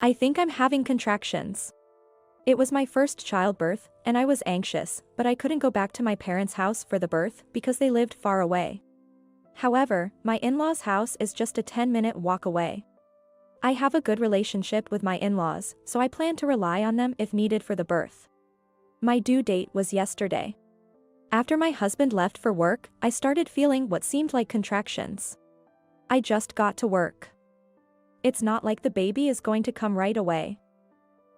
I think I'm having contractions. It was my first childbirth, and I was anxious, but I couldn't go back to my parents' house for the birth because they lived far away. However, my in-laws' house is just a 10-minute walk away. I have a good relationship with my in-laws, so I plan to rely on them if needed for the birth. My due date was yesterday. After my husband left for work, I started feeling what seemed like contractions. I just got to work. It's not like the baby is going to come right away.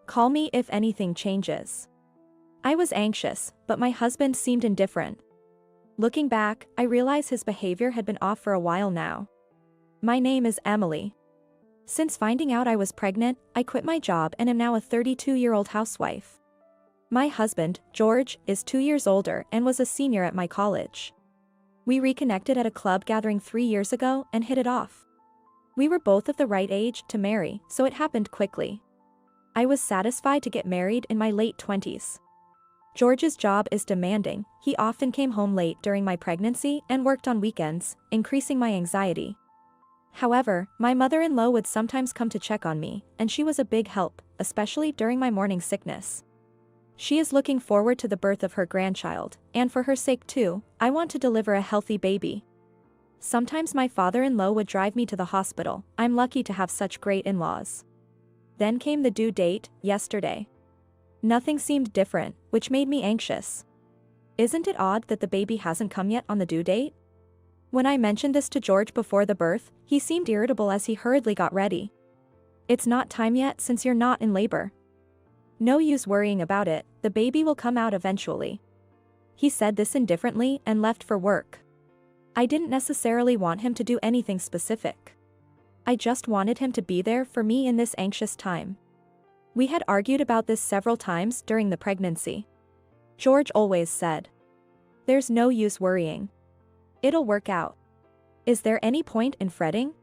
Call me if anything changes. I was anxious, but my husband seemed indifferent. Looking back, I realize his behavior had been off for a while now. My name is Emily. Since finding out I was pregnant, I quit my job and am now a 32-year-old housewife. My husband, George, is 2 years older and was a senior at my college. We reconnected at a club gathering 3 years ago and hit it off. We were both of the right age to marry, so it happened quickly. I was satisfied to get married in my late 20s. George's job is demanding. He often came home late during my pregnancy and worked on weekends, increasing my anxiety. However, my mother-in-law would sometimes come to check on me, and she was a big help, especially during my morning sickness. She is looking forward to the birth of her grandchild, and for her sake too, I want to deliver a healthy baby. Sometimes my father-in-law would drive me to the hospital. I'm lucky to have such great in-laws. Then came the due date, yesterday. Nothing seemed different, which made me anxious. Isn't it odd that the baby hasn't come yet on the due date? When I mentioned this to George before the birth, he seemed irritable as he hurriedly got ready. It's not time yet since you're not in labor. No use worrying about it, the baby will come out eventually. He said this indifferently and left for work. I didn't necessarily want him to do anything specific. I just wanted him to be there for me in this anxious time. We had argued about this several times during the pregnancy. George always said, "There's no use worrying. It'll work out. Is there any point in fretting?"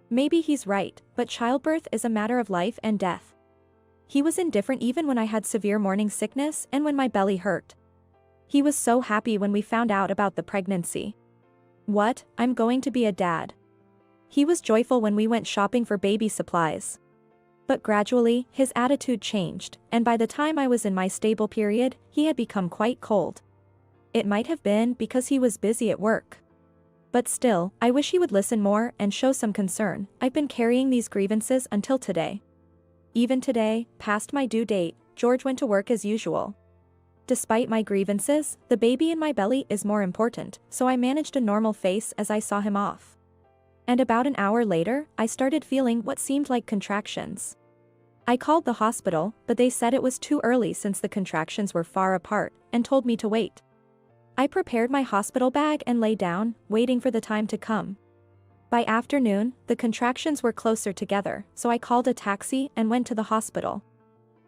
Maybe he's right, but childbirth is a matter of life and death. He was indifferent even when I had severe morning sickness and when my belly hurt. He was so happy when we found out about the pregnancy. What, I'm going to be a dad. He was joyful when we went shopping for baby supplies. But gradually, his attitude changed, and by the time I was in my stable period, he had become quite cold. It might have been because he was busy at work. But still, I wish he would listen more and show some concern. I've been carrying these grievances until today. Even today, past my due date, George went to work as usual. Despite my grievances, the baby in my belly is more important, so I managed a normal face as I saw him off. And about an hour later, I started feeling what seemed like contractions. I called the hospital, but they said it was too early since the contractions were far apart, and told me to wait. I prepared my hospital bag and lay down, waiting for the time to come. By afternoon, the contractions were closer together, so I called a taxi and went to the hospital.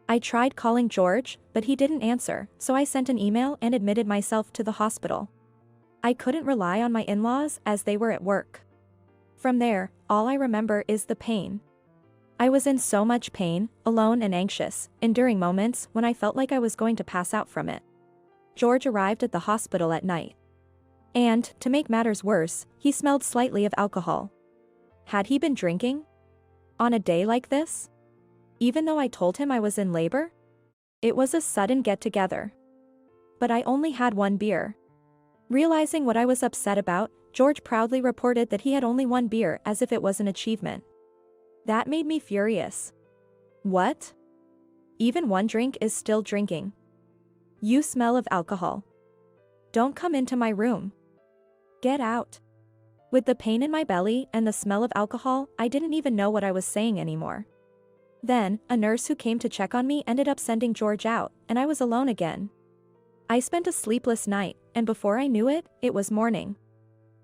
I tried calling George, but he didn't answer, so I sent an email and admitted myself to the hospital. I couldn't rely on my in-laws as they were at work. From there, all I remember is the pain. I was in so much pain, alone and anxious, enduring moments when I felt like I was going to pass out from it. George arrived at the hospital at night. And, to make matters worse, he smelled slightly of alcohol. Had he been drinking? On a day like this? Even though I told him I was in labor? It was a sudden get-together. But I only had one beer. Realizing what I was upset about, George proudly reported that he had only one beer as if it was an achievement. That made me furious. What? Even one drink is still drinking. You smell of alcohol. Don't come into my room. Get out. With the pain in my belly and the smell of alcohol, I didn't even know what I was saying anymore. Then, a nurse who came to check on me ended up sending George out, and I was alone again. I spent a sleepless night, and before I knew it, it was morning.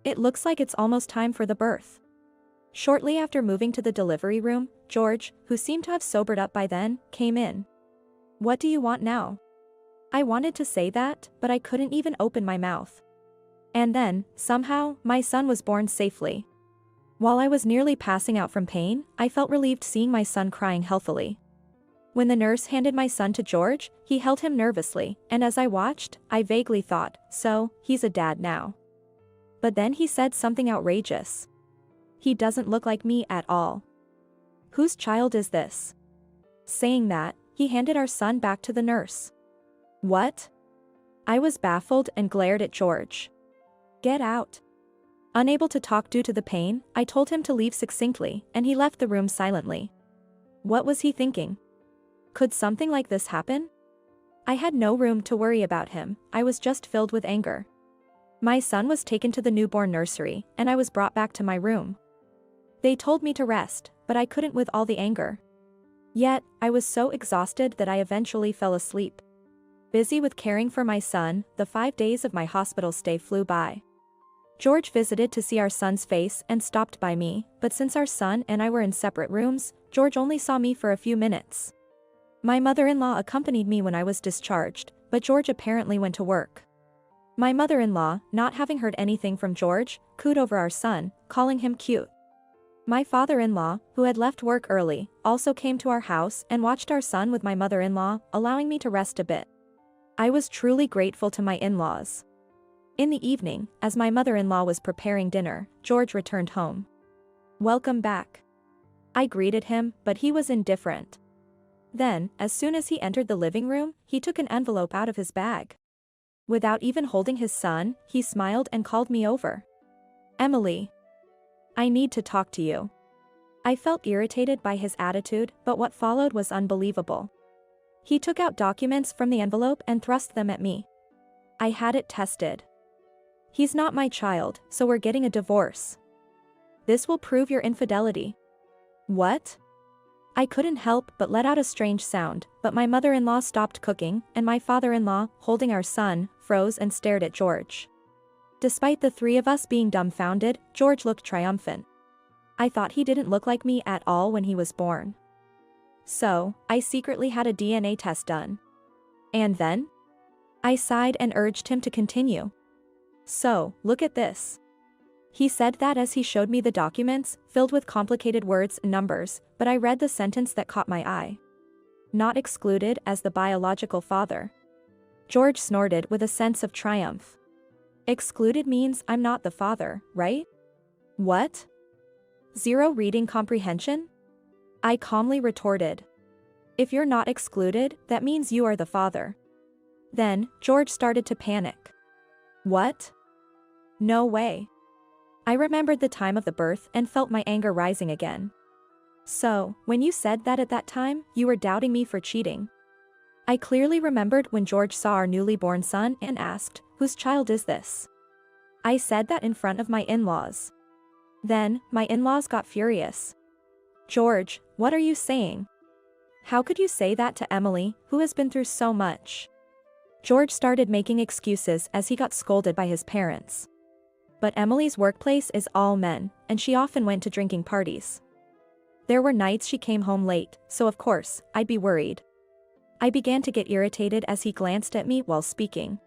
It looks like it's almost time for the birth. Shortly after moving to the delivery room, George, who seemed to have sobered up by then, came in. "What do you want now?" I wanted to say that, but I couldn't even open my mouth. And then, somehow, my son was born safely. While I was nearly passing out from pain, I felt relieved seeing my son crying healthily. When the nurse handed my son to George, he held him nervously, and as I watched, I vaguely thought, so, he's a dad now. But then he said something outrageous. "He doesn't look like me at all. Whose child is this?" Saying that, he handed our son back to the nurse. What? I was baffled and glared at George. Get out. Unable to talk due to the pain, I told him to leave succinctly, and he left the room silently. What was he thinking? Could something like this happen? I had no room to worry about him, I was just filled with anger. My son was taken to the newborn nursery, and I was brought back to my room. They told me to rest, but I couldn't with all the anger. Yet, I was so exhausted that I eventually fell asleep. Busy with caring for my son, the 5 days of my hospital stay flew by. George visited to see our son's face and stopped by me, but since our son and I were in separate rooms, George only saw me for a few minutes. My mother-in-law accompanied me when I was discharged, but George apparently went to work. My mother-in-law, not having heard anything from George, cooed over our son, calling him cute. My father-in-law, who had left work early, also came to our house and watched our son with my mother-in-law, allowing me to rest a bit. I was truly grateful to my in-laws. In the evening, as my mother-in-law was preparing dinner, George returned home. Welcome back. I greeted him, but he was indifferent. Then, as soon as he entered the living room, he took an envelope out of his bag. Without even holding his son, he smiled and called me over. Emily. I need to talk to you. I felt irritated by his attitude, but what followed was unbelievable. He took out documents from the envelope and thrust them at me. I had it tested. He's not my child, so we're getting a divorce. This will prove your infidelity. What? I couldn't help but let out a strange sound, but my mother-in-law stopped cooking, and my father-in-law, holding our son, froze and stared at George. Despite the three of us being dumbfounded, George looked triumphant. I thought he didn't look like me at all when he was born. So, I secretly had a DNA test done. And then? I sighed and urged him to continue. So, look at this. He said that as he showed me the documents, filled with complicated words and numbers, but I read the sentence that caught my eye. Not excluded as the biological father. George snorted with a sense of triumph. Excluded means I'm not the father, right? What? Zero reading comprehension? I calmly retorted. If you're not excluded, that means you are the father. Then, George started to panic. What? No way. I remembered the time of the birth and felt my anger rising again. So, when you said that at that time, you were doubting me for cheating. I clearly remembered when George saw our newly born son and asked, whose child is this? I said that in front of my in-laws. Then, my in-laws got furious. George, what are you saying? How could you say that to Emily, who has been through so much? George started making excuses as he got scolded by his parents. But Emily's workplace is all men, and she often went to drinking parties. There were nights she came home late, so of course, I'd be worried. I began to get irritated as he glanced at me while speaking.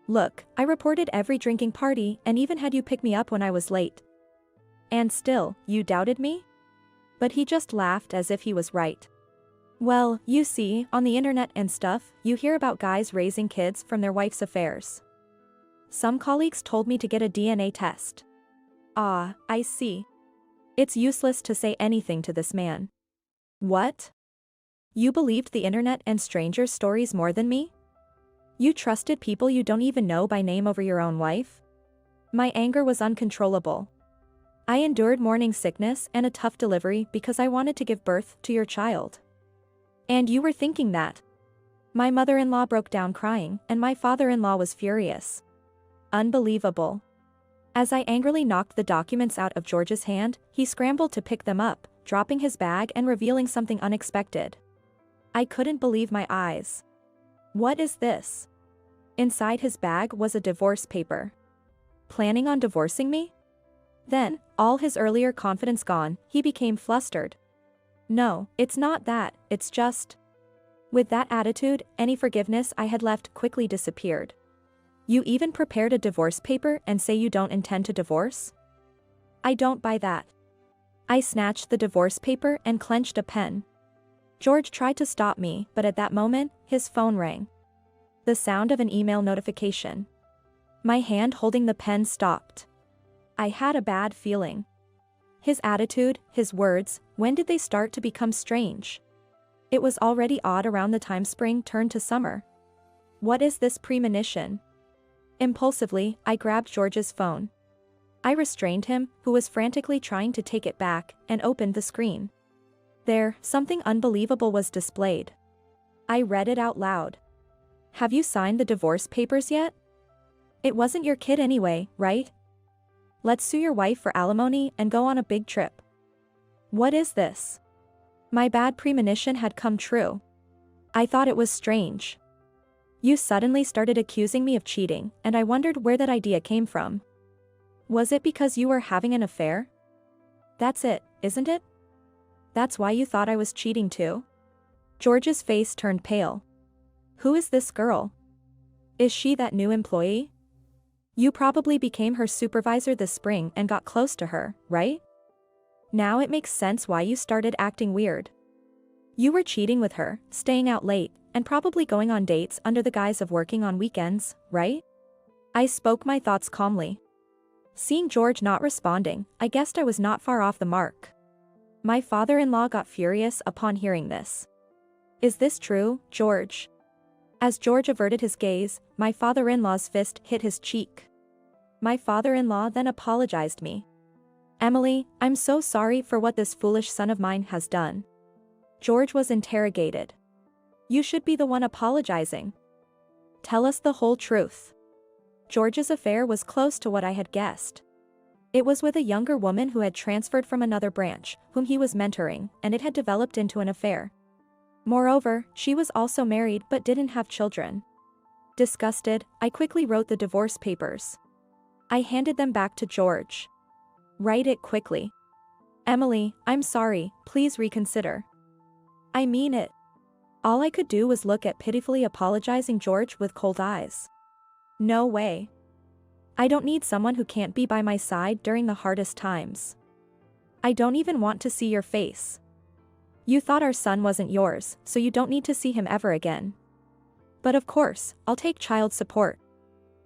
Look, I reported every drinking party and even had you pick me up when I was late. And still, you doubted me? But he just laughed as if he was right. Well, you see, on the internet and stuff, you hear about guys raising kids from their wife's affairs. Some colleagues told me to get a DNA test. Ah, I see. It's useless to say anything to this man. What? You believed the internet and strangers' stories more than me? You trusted people you don't even know by name over your own wife? My anger was uncontrollable. I endured morning sickness and a tough delivery because I wanted to give birth to your child. And you were thinking that. My mother-in-law broke down crying, and my father-in-law was furious. Unbelievable. As I angrily knocked the documents out of George's hand, he scrambled to pick them up, dropping his bag and revealing something unexpected. I couldn't believe my eyes. What is this? Inside his bag was a divorce paper. Planning on divorcing me? Then, all his earlier confidence gone, he became flustered. No, it's not that, it's just. With that attitude, any forgiveness I had left quickly disappeared. You even prepared a divorce paper and say you don't intend to divorce? I don't buy that. I snatched the divorce paper and clenched a pen. George tried to stop me, but at that moment, his phone rang. The sound of an email notification. My hand holding the pen stopped. I had a bad feeling. His attitude, his words, when did they start to become strange? It was already odd around the time spring turned to summer. What is this premonition? Impulsively, I grabbed George's phone. I restrained him, who was frantically trying to take it back, and opened the screen. There, something unbelievable was displayed. I read it out loud. Have you signed the divorce papers yet? It wasn't your kid anyway, right? Let's sue your wife for alimony and go on a big trip. What is this? My bad premonition had come true. I thought it was strange. You suddenly started accusing me of cheating, and I wondered where that idea came from. Was it because you were having an affair? That's it, isn't it? That's why you thought I was cheating too? George's face turned pale. Who is this girl? Is she that new employee? You probably became her supervisor this spring and got close to her, right? Now it makes sense why you started acting weird. You were cheating with her, staying out late, and probably going on dates under the guise of working on weekends, right? I spoke my thoughts calmly. Seeing George not responding, I guessed I was not far off the mark. My father-in-law got furious upon hearing this. Is this true, George? As George averted his gaze, my father-in-law's fist hit his cheek. My father-in-law then apologized me. Emily, I'm so sorry for what this foolish son of mine has done. George was interrogated. You should be the one apologizing. Tell us the whole truth. George's affair was close to what I had guessed. It was with a younger woman who had transferred from another branch, whom he was mentoring, and it had developed into an affair. Moreover, she was also married but didn't have children. Disgusted, I quickly wrote the divorce papers. I handed them back to George. Write it quickly. Emily, I'm sorry, please reconsider. I mean it. All I could do was look at pitifully apologizing George with cold eyes. No way. I don't need someone who can't be by my side during the hardest times. I don't even want to see your face. You thought our son wasn't yours, so you don't need to see him ever again. But of course, I'll take child support.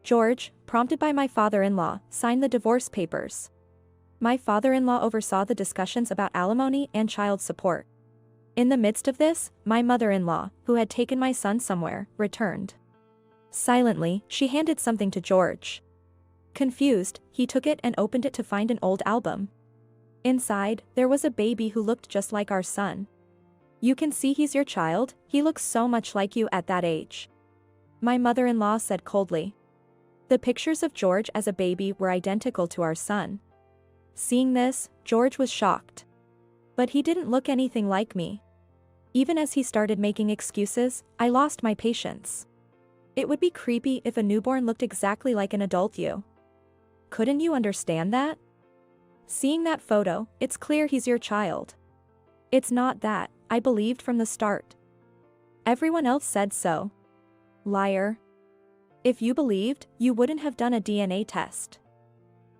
George, prompted by my father-in-law, signed the divorce papers. My father-in-law oversaw the discussions about alimony and child support. In the midst of this, my mother-in-law, who had taken my son somewhere, returned. Silently, she handed something to George. Confused, he took it and opened it to find an old album. Inside, there was a baby who looked just like our son. You can see he's your child, he looks so much like you at that age. My mother-in-law said coldly. The pictures of George as a baby were identical to our son. Seeing this, George was shocked. But he didn't look anything like me. Even as he started making excuses, I lost my patience. It would be creepy if a newborn looked exactly like an adult you. Couldn't you understand that? Seeing that photo, it's clear he's your child. It's not that, I believed from the start. Everyone else said so. Liar. If you believed, you wouldn't have done a DNA test.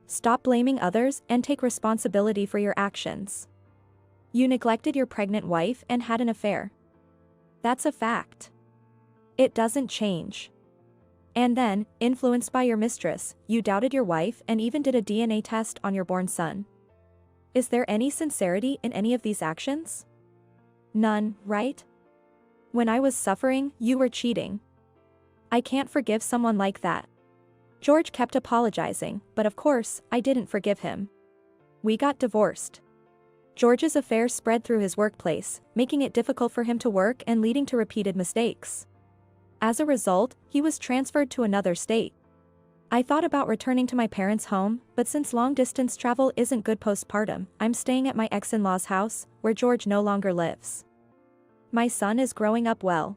Stop blaming others and take responsibility for your actions. You neglected your pregnant wife and had an affair. That's a fact. It doesn't change. And then, influenced by your mistress, you doubted your wife and even did a DNA test on your born son. Is there any sincerity in any of these actions? None, right? When I was suffering, you were cheating. I can't forgive someone like that. George kept apologizing, but of course, I didn't forgive him. We got divorced. George's affair spread through his workplace, making it difficult for him to work and leading to repeated mistakes. As a result, he was transferred to another state. I thought about returning to my parents' home, but since long-distance travel isn't good postpartum, I'm staying at my ex-in-law's house, where George no longer lives. My son is growing up well.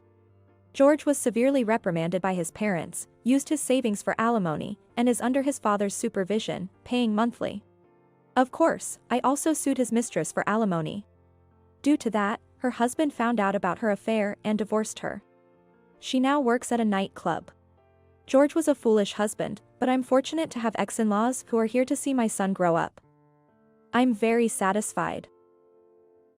George was severely reprimanded by his parents, used his savings for alimony, and is under his father's supervision, paying monthly. Of course, I also sued his mistress for alimony. Due to that, her husband found out about her affair and divorced her. She now works at a nightclub. George was a foolish husband, but I'm fortunate to have ex-in-laws who are here to see my son grow up. I'm very satisfied.